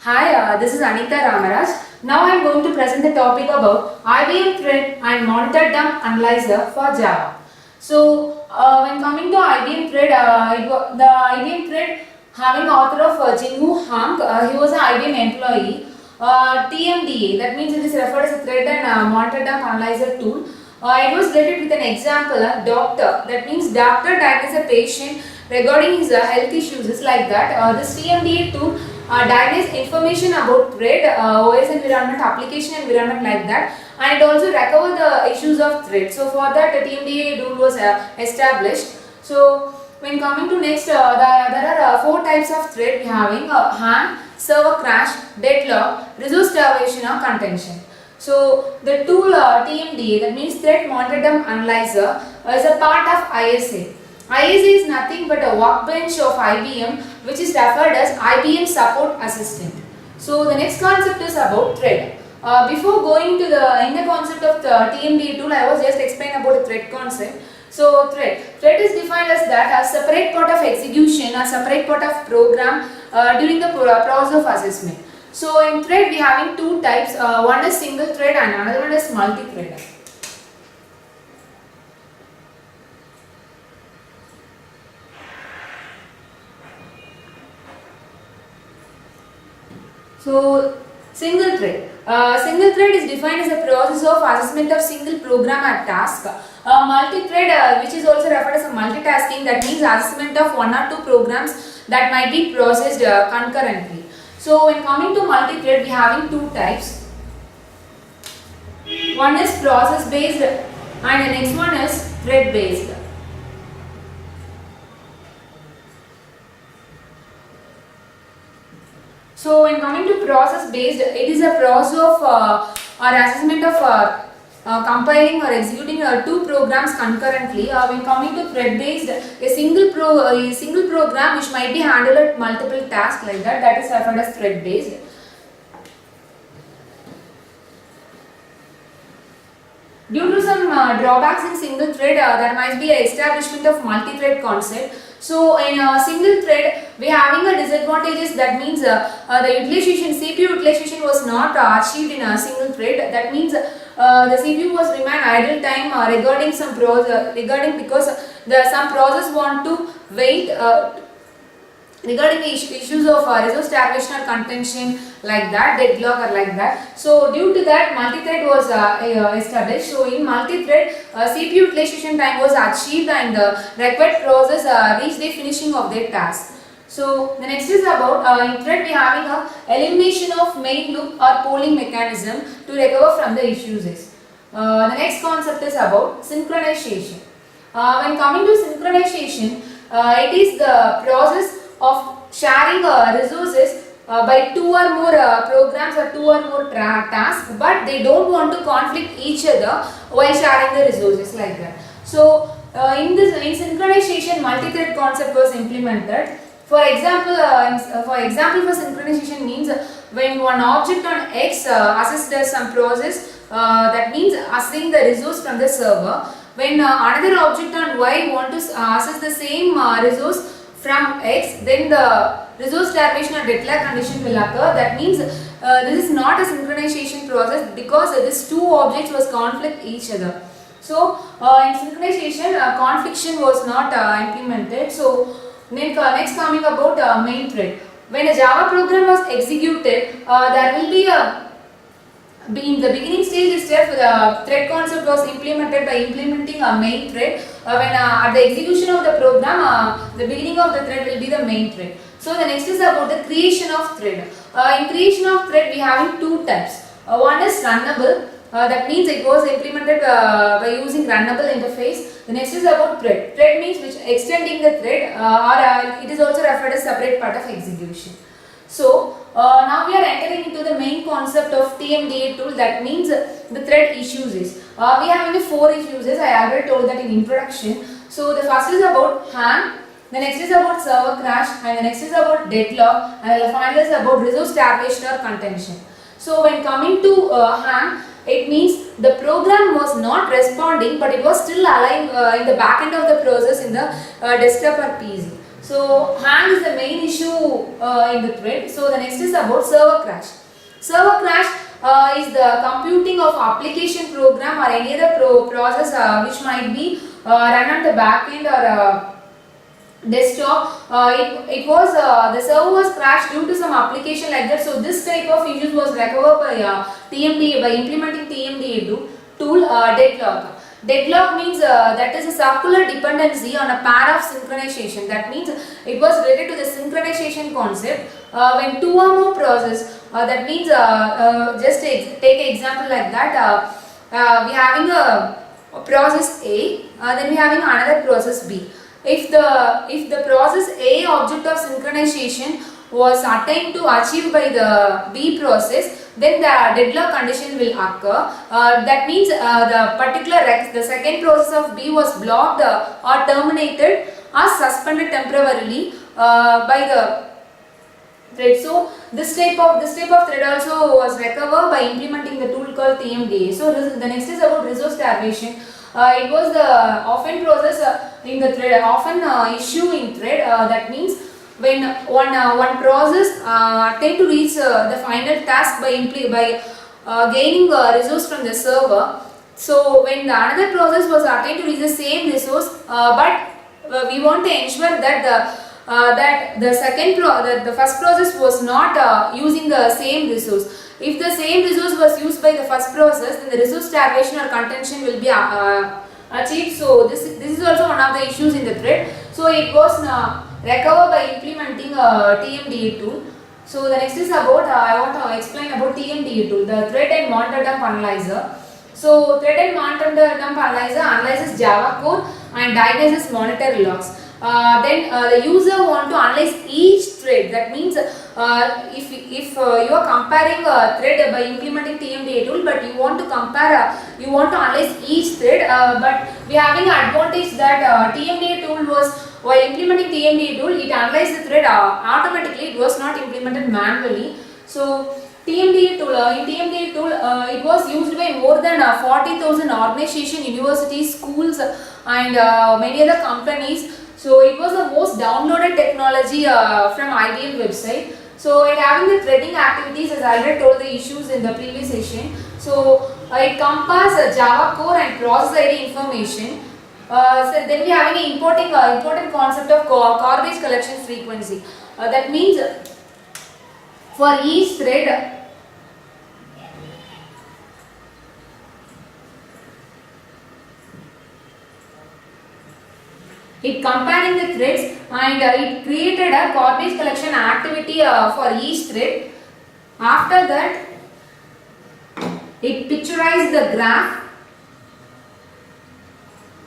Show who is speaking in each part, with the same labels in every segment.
Speaker 1: Hi, this is Anita Ramaraj. Now I am going to present the topic about IBM Thread and Monitor Dump Analyzer for Java. So, when coming to IBM Thread, the IBM Thread having author of Jinwoo Hang, he was an IBM employee. TMDA, that means it is referred as a Thread and Monitor Dump Analyzer tool. It was related with an example, doctor, that means doctor diagnosed a patient regarding his health issues, is like that. This TMDA tool diagnose information about thread, OS environment, application environment, like that, and it also recover the issues of thread. So for that the TMDA tool was established. So when coming to next, there are 4 types of thread we having: hang, server crash, deadlock, resource starvation or contention. So the tool TMDA, that means Thread Monitor Dump Analyzer, is a part of ISA. ISA is nothing but a workbench of IBM, which is referred as IBM Support Assistant. So the next concept is about thread. Before going to the inner concept of the TMDA tool, I was just explaining about the thread concept. So thread is defined as that a separate part of execution, a separate part of program during the process of assessment. So in thread we having 2 types. One is single thread and another one is multi-thread. So single thread. Single thread is defined as a process of assessment of single program at task. Multi-thread, which is also referred as a multitasking, that means assessment of 1 or 2 programs that might be processed concurrently. So when coming to multi-thread, we are having 2 types. One is process based and the next one is thread based. So when coming to process based, it is a process of or assessment of compiling or executing 2 programs concurrently. When coming to thread based, a single program which might be handled at multiple tasks, like that, that is referred as thread based. Due to some drawbacks in single thread, there might be a establishment of multi-thread concept. So in a single thread, we are having a disadvantages, that means the utilization, CPU utilization was not achieved in a single thread. That means the CPU was remain idle time regarding some because some process want to wait regarding the issues of resource starvation or contention, like that, deadlock or like that. So due to that, multi-thread was established. So in multi-thread, CPU utilization time was achieved and the required process reached the finishing of their task. So the next is about in thread we are having a elimination of main loop or polling mechanism to recover from the issues. The next concept is about synchronization. When coming to synchronization, it is the process of sharing resources by 2 or more programs or 2 or more tasks, but they don't want to conflict each other while sharing the resources, like that. So in synchronization, multi-thread concept was implemented. For example, for synchronization means when one object on X accesses some process, that means accessing the resource from the server. When another object on Y want to access the same resource from X, then the resource starvation or deadlock condition will occur. That means this is not a synchronization process because these 2 objects was conflict each other. So in synchronization, confliction was not implemented. So next coming about main thread. When a Java program was executed, there will be a in the beginning stage itself, the thread concept was implemented by implementing a main thread. When at the execution of the program, the beginning of the thread will be the main thread. So the next is about the creation of thread. In creation of thread, we have 2 types. One is runnable. That means it was implemented by using runnable interface. The next is about thread. Thread means which extending the thread, or it is also referred as separate part of execution. So now we are entering into the main concept of TMDA tool, that means the thread issues. We have only 4 issues. I already told that in introduction. So the first is about hang, the next is about server crash, and the next is about deadlock, and the final is about resource starvation or contention. So when coming to hang, it means the program was not responding, but it was still alive in the back end of the process in the desktop or PC. So hang is the main issue in the thread. So the next is about server crash. Server crash is the computing of application program or any other process which might be run on the backend or desktop. It was the server was crashed due to some application like that. So this type of issues was recovered by TMDA by implementing TMDA tool deadlock. Deadlock means that is a circular dependency on a pair of synchronization. That means it was related to the synchronization concept. When two or more process, that means just take an example like that. We having a process A, then we having another process B. If the process A object of synchronization was attained to achieve by the B process, then the deadlock condition will occur. That means the second process of B was blocked or terminated or suspended temporarily by the thread. So this type of thread also was recovered by implementing the tool called TMDA. So the next is about resource starvation. It was the often process in the thread, often issue in thread. That means when one process attempt to reach the final task by gaining resource from the server. So when the another process was attempting to reach the same resource, but we want to ensure that the first process was not using the same resource. If the same resource was used by the first process, then the resource starvation or contention will be achieved. So this is also one of the issues in the thread. So it was recovered by implementing TMDA tool. So the next is about I want to explain about TMDA tool, the thread and monitor dump analyzer. So thread and monitor dump analyzer analyzes Java code and diagnoses monitor logs. Then the user want to analyze each thread. That means if you are comparing a thread by implementing TMDA tool, but you want to compare, you want to analyze each thread, but we are having an advantage that TMDA tool was, while implementing TMDA tool, it analyzed the thread automatically. It was not implemented manually. So TMDA tool, in TMDA tool, it was used by more than 40,000 organizations, universities, schools, and many other companies. So it was the most downloaded technology from IBM website. So it having the threading activities, as I already told the issues in the previous session. So it compares Java core and process ID information. So then we having an important concept of garbage collection frequency. That means for each thread, it comparing the threads and it created a garbage collection activity for each thread. After that, it picturized the graph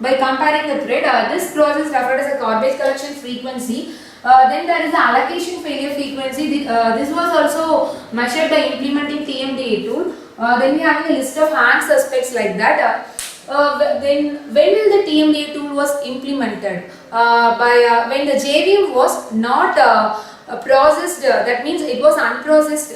Speaker 1: by comparing the thread. This process referred as a garbage collection frequency. Then there is the allocation failure frequency. This was also measured by implementing TMDA tool. Then we have a list of hang suspects like that. Then when will the TMDA tool was implemented? When the JVM was not processed, that means it was unprocessed,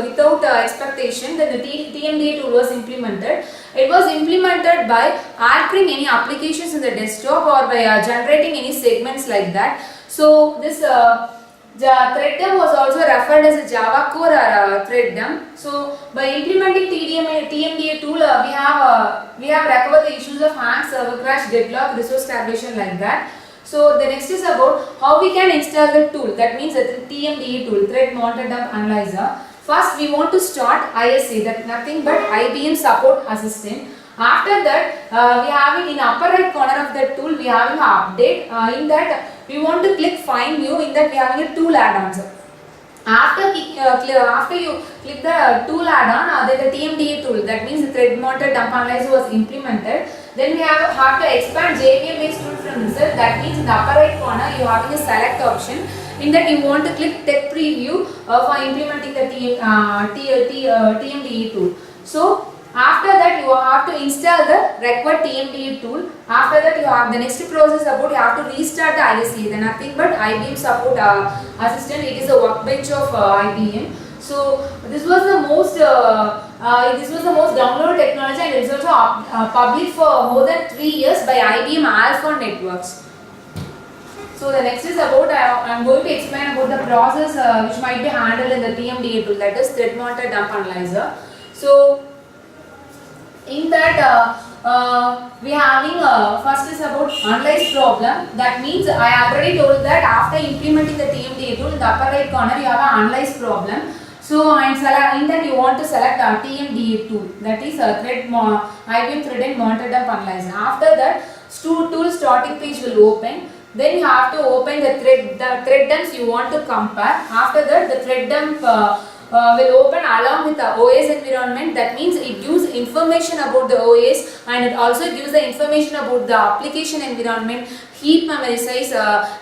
Speaker 1: without expectation, then the TMDA tool was implemented. It was implemented by altering any applications in the desktop or by generating any segments like that. So this thread dump was also referred as a Java core or thread dump. So by implementing TMDA tool, we have recovered the issues of hang, server crash, deadlock, resource starvation like that. So the next is about how we can install the tool. That means the TMDA tool, thread monitor dump analyzer. First we want to start ISA, that nothing but IBM support assistant. After that, we have in upper right corner of the tool, we have an update. In that we want to click find new. In that we have a tool add-ons. After you click the tool add-on, then the TMDA tool, that means the thread monitor dump analyzer was implemented. Then we have to expand JVM based tool from insert. That means in the upper right corner you have a select option. In that you want to click tech preview for implementing the TMDA tool. So after that you have to install the required TMDA tool. After that you have the next process about you have to restart the ISA. Then nothing but IBM support assistant. It is a workbench of IBM. So this was the most downloaded technology, and it is also public for more than 3 years by IBM Alpha Networks. So the next is about I am going to explain about the process which might be handled in the TMDA tool, that is thread mounted dump analyzer. So in that we are having first is about analyze problem. That means I already told that after implementing the TMDA tool, in the upper right corner you have an analyze problem. So in that you want to select TMDA tool, that is IBM thread and mounted dump analyzer. After that tool starting page will open. Then you have to open the thread dumps you want to compare. After that the thread dump will open along with the OS environment. That means it gives information about the OS and it also gives the information about the application environment, heap memory size,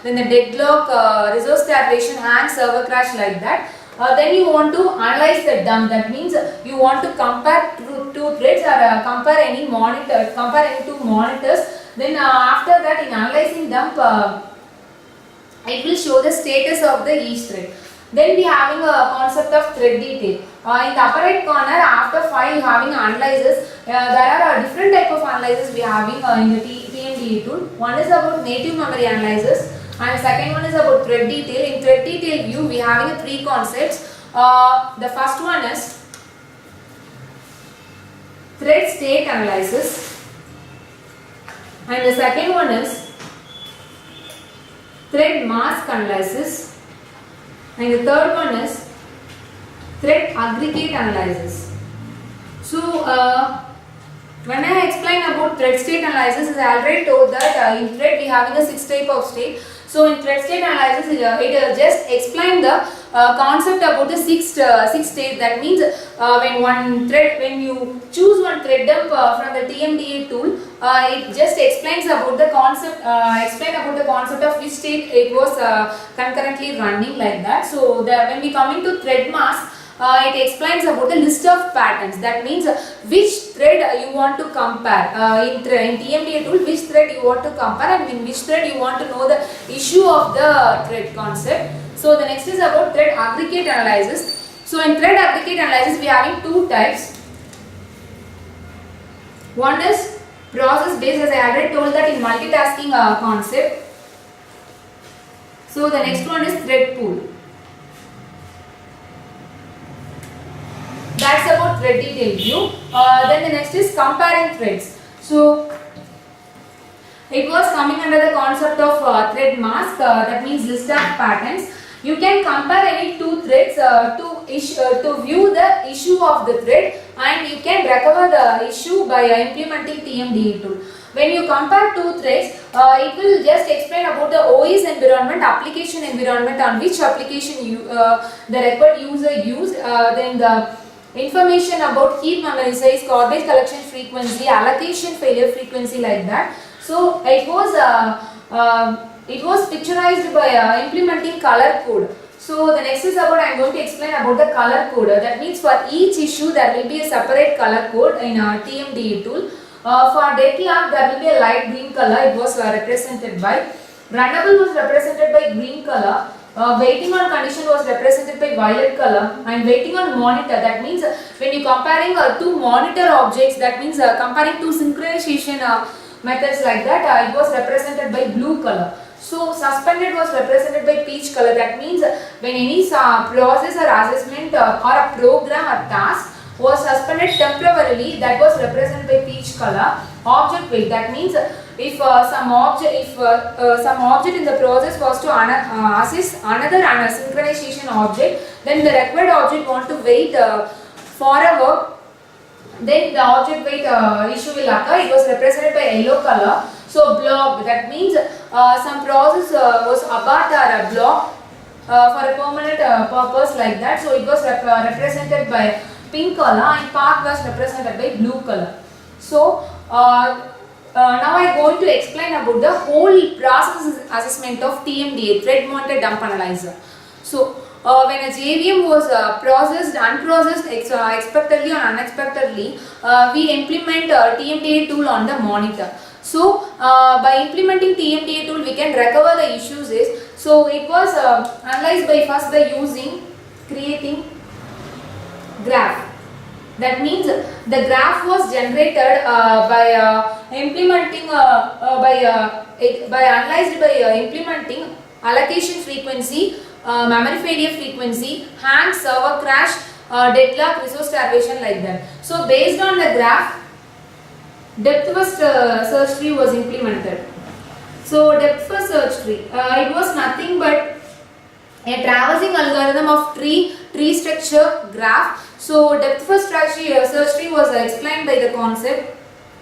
Speaker 1: then the deadlock, resource saturation and server crash, like that. Then you want to analyze the dump. That means you want to compare two threads or compare any two monitors. Then after that, in analyzing dump, it will show the status of the each thread. Then we having a concept of thread detail. In the upper right corner, after file having analyzers, there are different type of analyzers we having in the TMDA tool. One is about native memory analyzers, and second one is about thread detail. In thread detail view, we having three concepts. The first one is thread state analysis. And the second one is thread mask analysis, and the third one is thread aggregate analysis. So when I explain about thread state analysis, I already told that in thread we having a 6 type of state. So in thread state analysis, it just explain the concept about the six states. That means when you choose one thread dump from the TMDA tool, it just explains about the concept, of which state it was concurrently running, like that. So when we come into thread mask, it explains about the list of patterns. That means which thread you want to compare in TMDA tool, which thread you want to compare and in which thread you want to know the issue of the thread concept. So the next is about thread aggregate analysis. So in thread aggregate analysis, we are having two types. One is process based, as I already told that in multitasking concept. So the next one is thread pool. That's about thread detail view. Then the next is comparing threads. So it was coming under the concept of thread mask. That means list of patterns. You can compare any two threads to view the issue of the thread, and you can recover the issue by implementing TMDA tool. When you compare two threads, it will just explain about the OS environment, application environment, on which application the record user used, then the information about heap memory size, garbage collection frequency, allocation failure frequency, like that. So it was picturized by implementing color code. So the next is about, I am going to explain about the color code. That means for each issue there will be a separate color code in TMDA tool. For deadlock there will be a light green color. It was represented by. Runnable was represented by green color. Waiting on condition was represented by violet color, and waiting on monitor, that means when you comparing two monitor objects, that means comparing two synchronization methods, like that, it was represented by blue color. So suspended was represented by peach color. That means when any process or assessment or a program or task was suspended temporarily, that was represented by peach color. Object wait, that means if some object in the process was to assess another synchronization object, then the required object want to wait forever, then the object wait issue will occur. It was represented by yellow color. So blocked, that means some process was abort or blocked for a permanent purpose, like that. So it was represented by pink color, and park was represented by blue color. So now I am going to explain about the whole process assessment of TMDA, thread mounted dump analyzer. So when a JVM was processed, unprocessed, expectedly or unexpectedly, we implement TMDA tool on the monitor. So by implementing TMDA tool, we can recover the issues. So it was analyzed by using creating graph. That means the graph was generated by implementing by analyzed by implementing allocation frequency, memory failure frequency, hang, server crash, deadlock, resource starvation, like that. So based on the graph, depth first search tree was implemented. So depth first search tree, it was nothing but a traversing algorithm of tree structure graph. So depth first search tree was explained by the concept.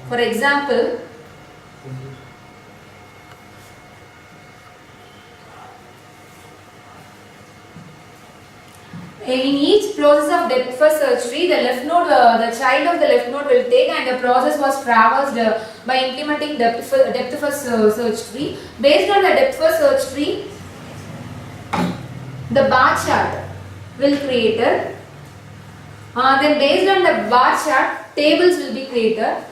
Speaker 1: For example, in each process of depth first search tree, the left node, the child of the left node will take, and the process was traversed by implementing depth first search tree. Based on the depth first search tree, the bar chart will created. Then based on the bar chart, tables will be created.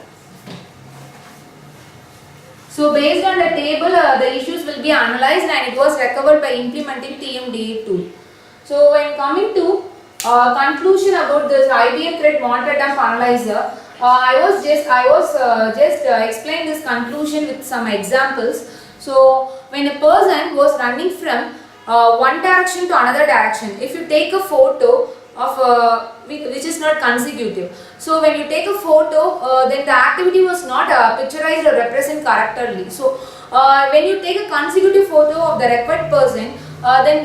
Speaker 1: So based on the table, the issues will be analyzed and it was recovered by implementing TMDA tool. So when coming to conclusion about this IBM threat monitor dump analyzer, I was just explain this conclusion with some examples. So when a person was running from one direction to another direction, if you take a photo of which is not consecutive, so when you take a photo, then the activity was not picturized or represent correctly. So when you take a consecutive photo of the required person, then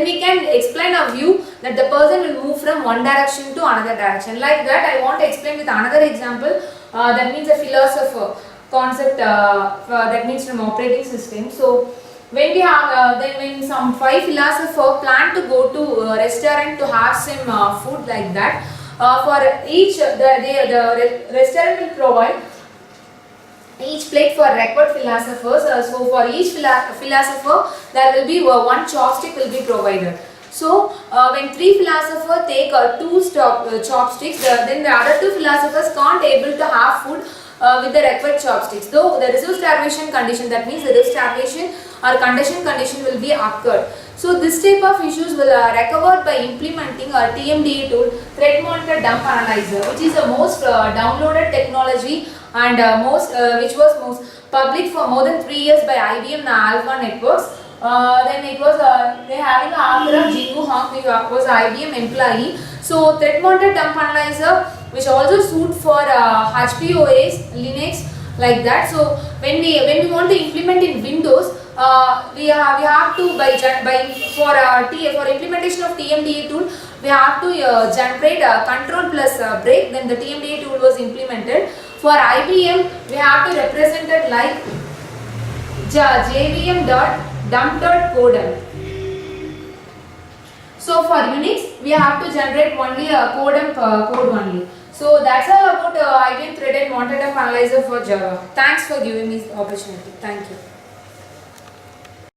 Speaker 1: we can explain a view that the person will move from one direction to another direction. Like that, I want to explain with another example. That means a philosopher concept. That means from operating system. So when we have when some 5 philosophers plan to go to a restaurant to have some food, like that, for each the restaurant will provide each plate for required philosophers. So for each philosopher there will be one chopstick will be provided. So when 3 philosophers take 2 chopsticks, then the other 2 philosophers can't able to have food with the required chopsticks. Though the resource starvation condition, that means the resource starvation or condition will be occurred. So this type of issues will recovered by implementing our TMDA tool, Threat Monitor Dump Analyzer, which is the most downloaded technology and which was most public for more than 3 years by IBM Alpha Networks. Then it was they having a author of Jinwoo Hong, who was IBM employee. So Threat Monitor Dump Analyzer, which also suit for HP OS, Linux, like that. So when we want to implement in Windows, we have to for implementation of TMDA tool, we have to generate control plus break. Then the TMDA tool was implemented. For IBM, we have to represent it like jvm.dump.codem. So for Unix, we have to generate only a codem code only. So that's all about IBM Threat Monitor Dump Analyzer for Java. Thanks for giving me this opportunity. Thank you.